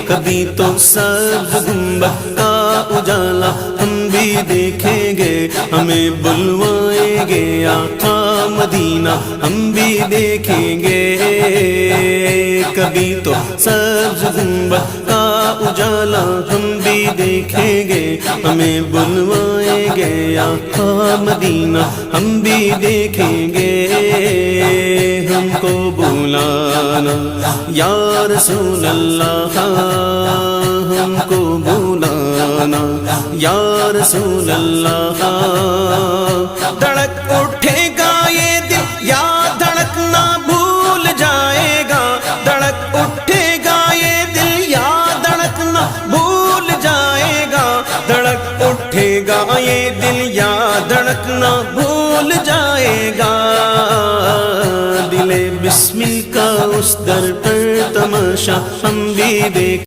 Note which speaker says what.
Speaker 1: کبھی تو سبز گنبد کا اجالا ہم بھی دیکھیں گے، ہمیں بلوائیں گے آقا مدینہ ہم بھی دیکھیں گے، کبھی تو سبز گنبد کا اجالا ہم بھی دیکھیں گے، ہمیں بلوائیں گے آقا مدینہ ہم بھی دیکھیں گے، ہم کو بلانا یا رسول اللہ، ہم کو بلانا یا رسول اللہ، دھڑک اٹھے گا یہ دل یا دھڑکنا بھول جائے گا، دھڑک اٹھے گا یہ دل یا دھڑکنا بھول جائے گا، دھڑک اٹھے گا یہ دل یا دھڑکنا بھول جائے گا، دل بسمل کا اس در پر تماشا ہم بھی دیکھ